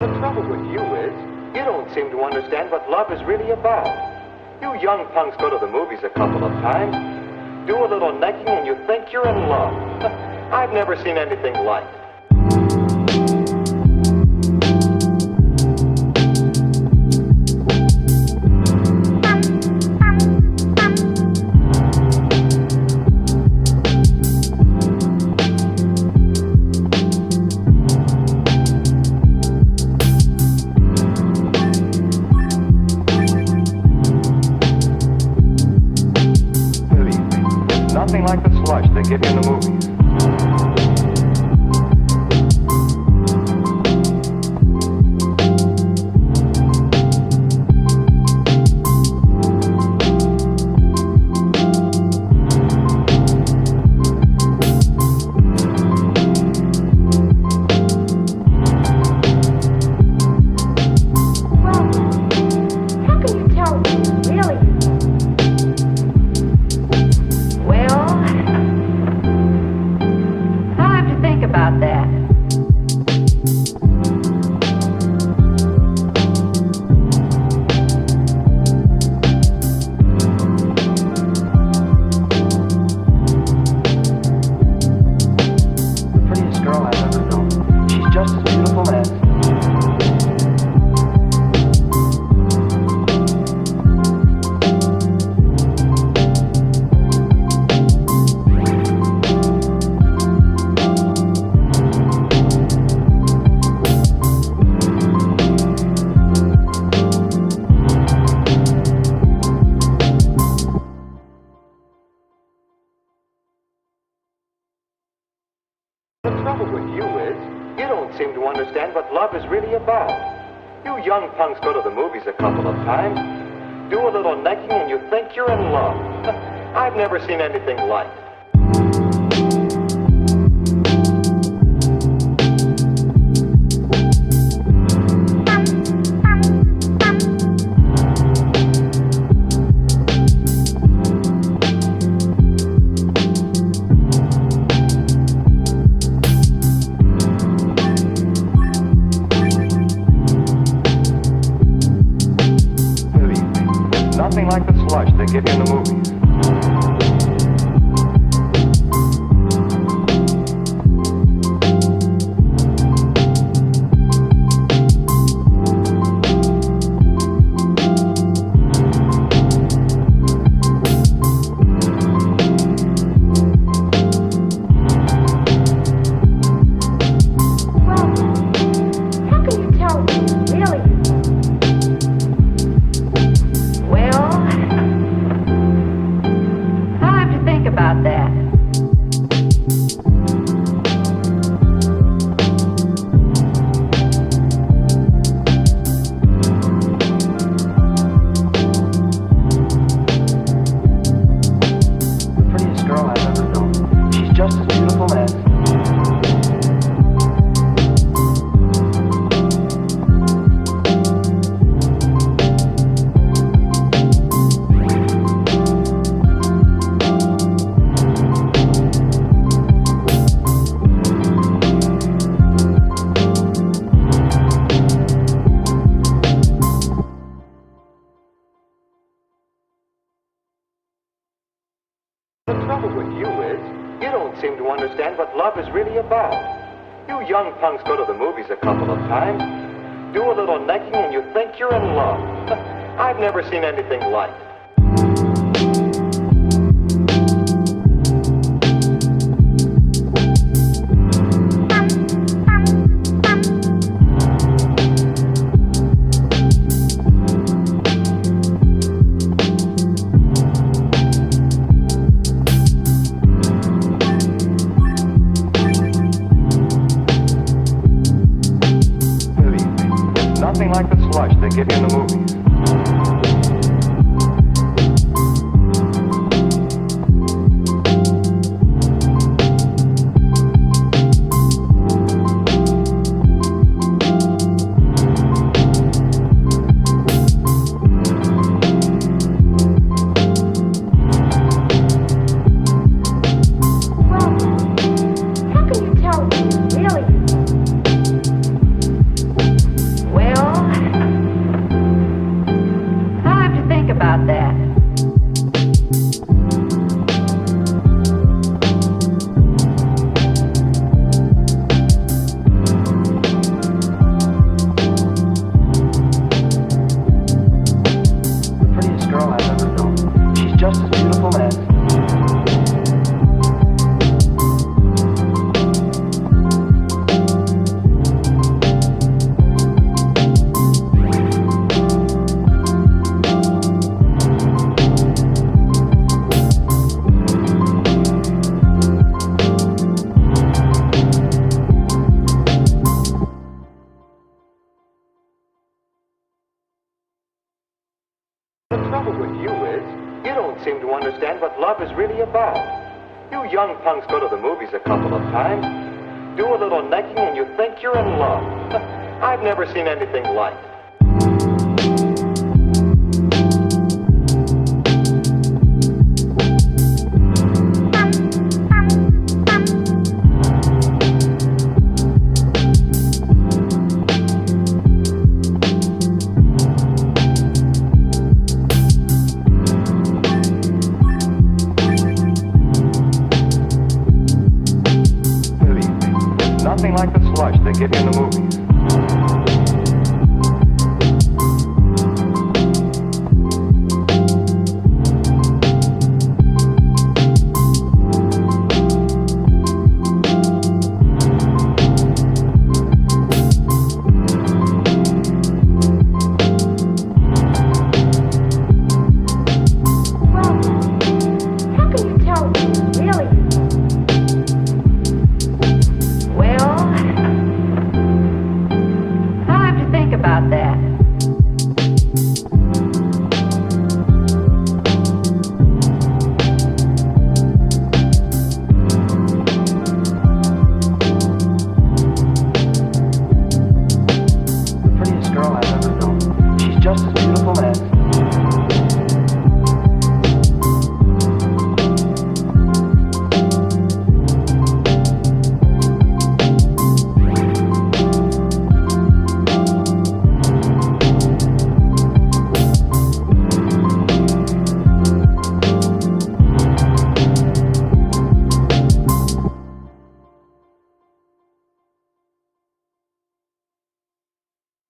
The trouble with you is, you don't seem to understand what love is really about. You young punks go to the movies a couple of times, do a little necking, and you think you're in love. I've never seen anything like it. Nothing like the slush they give you in the movies. The trouble with you is, you don't seem to understand what love is really about. You young punks go to the movies a couple of times, do a little necking, and you think you're in love. I've never seen anything like it. Nothing like the slush they give you in the movies. The trouble with you is, you don't seem to understand what love is really about. You young punks go to the movies a couple of times, do a little necking, and you think you're in love. I've never seen anything like it. Nothing like the slush they give you in the movies. The trouble with you is, you don't seem to understand what love is really about. You young punks go to the movies a couple of times, do a little necking, and you think you're in love. I've never seen anything like it. Nothing like the slush they give you in the movies.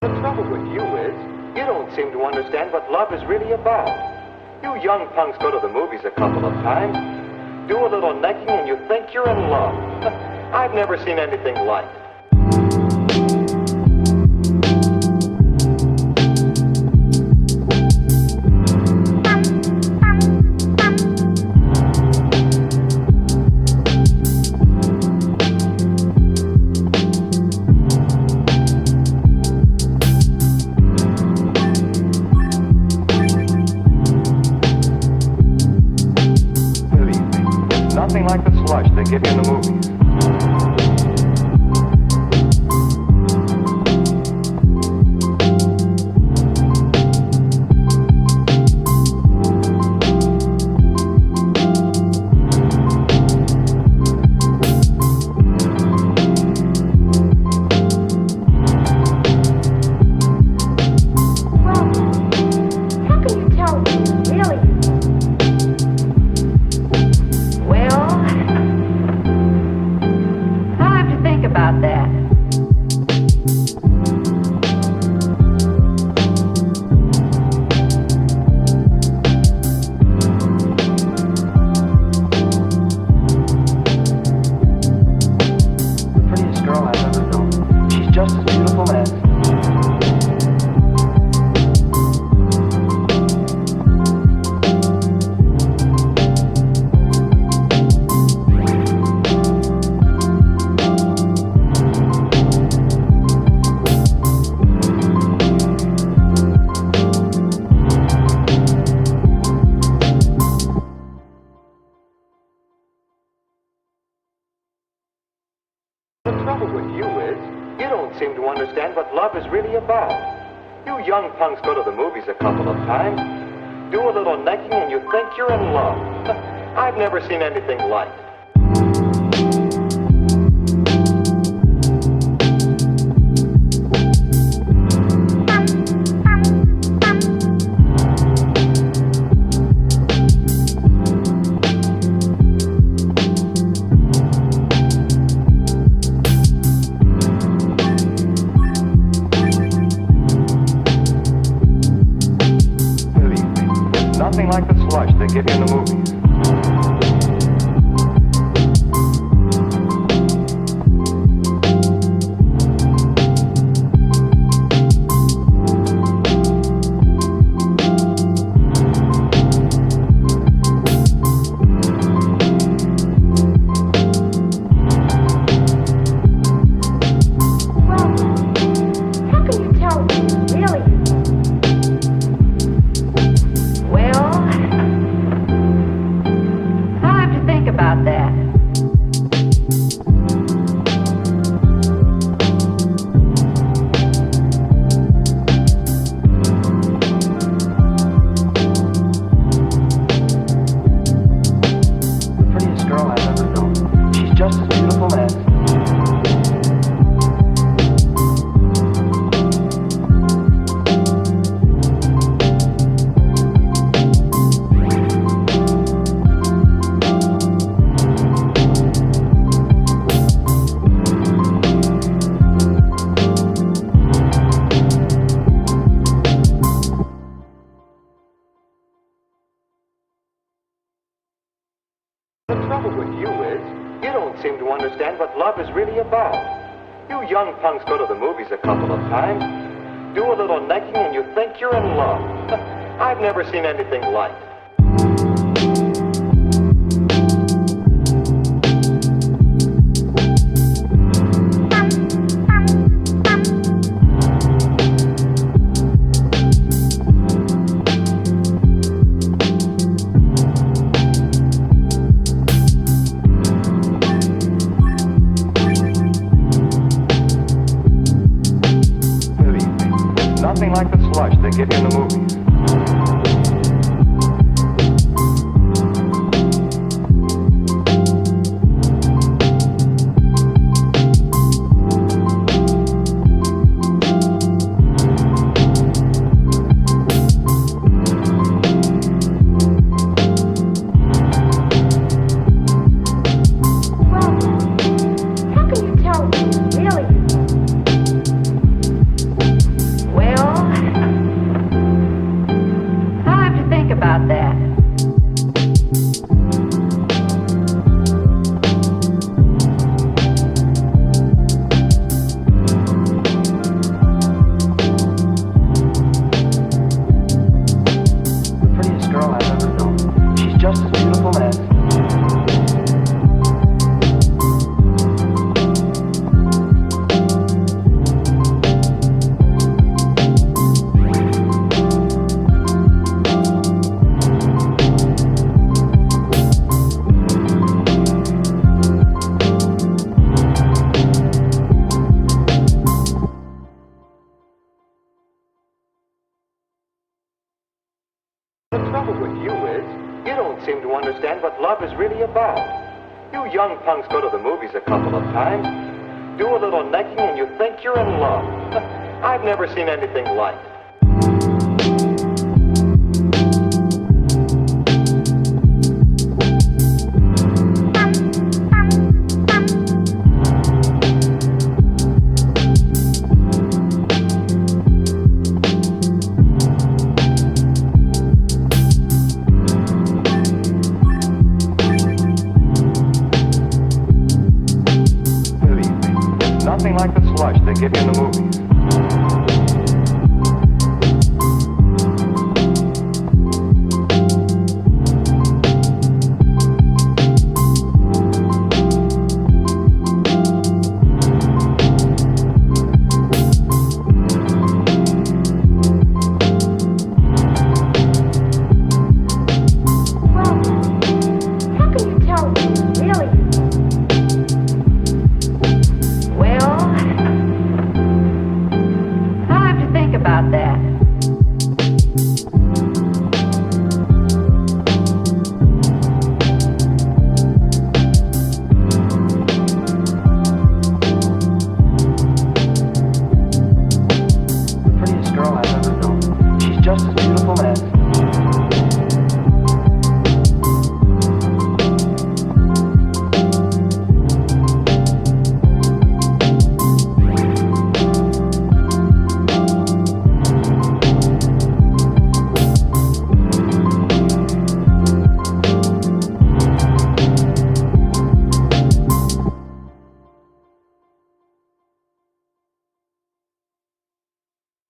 The trouble with you is, you don't seem to understand what love is really about. You young punks go to the movies a couple of times, do a little necking, and you think you're in love. I've never seen anything like it. Nothing like the slush they give you in the movies. The trouble with you is, you don't seem to understand what love is really about. You young punks go to the movies a couple of times, do a little necking, and you think you're in love. I've never seen anything like it. Nothing like the slush they give you in the movies. seem to understand what love is really about. You young punks go to the movies a couple of times, do a little necking, and you think you're in love. I've never seen anything like it. Nothing like the slush they give you in the movies. The trouble with you is, you don't seem to understand what love is really about. You young punks go to the movies a couple of times, do a little necking, and you think you're in love. I've never seen anything like it. Nothing like the slush they give you in the movies.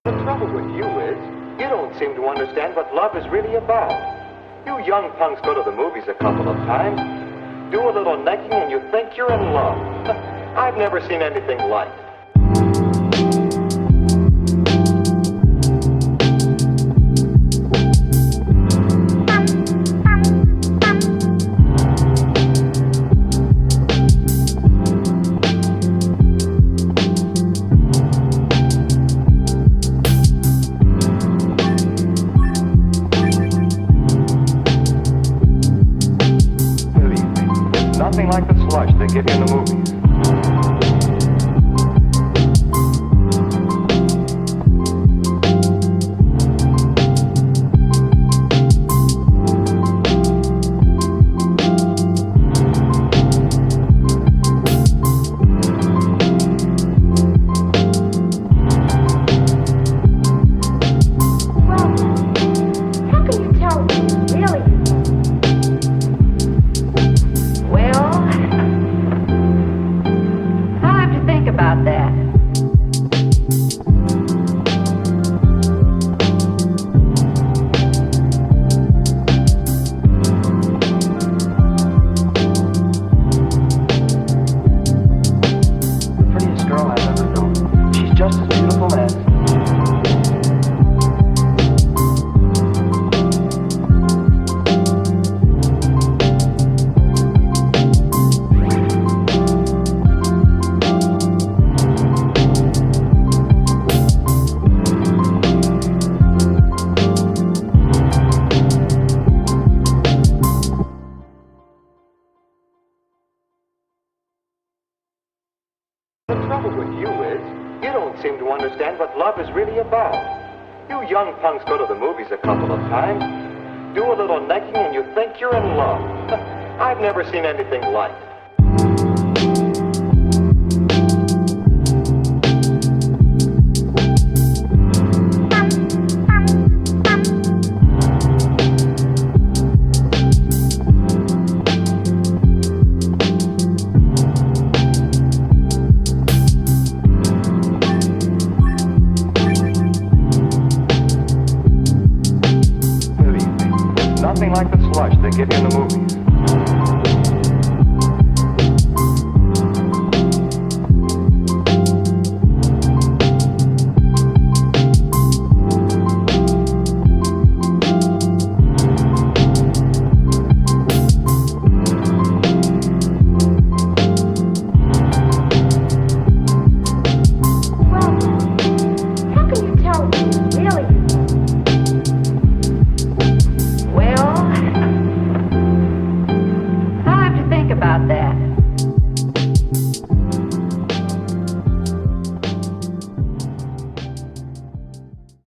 The trouble with you is, you don't seem to understand what love is really about. You young punks go to the movies a couple of times, do a little necking, and you think you're in love. I've never seen anything like it. Nothing like the slush they give you in the movies. really about. You young punks go to the movies a couple of times, do a little necking, and you think you're in love. I've never seen anything like it. Nothing like the slush they give you in the movies.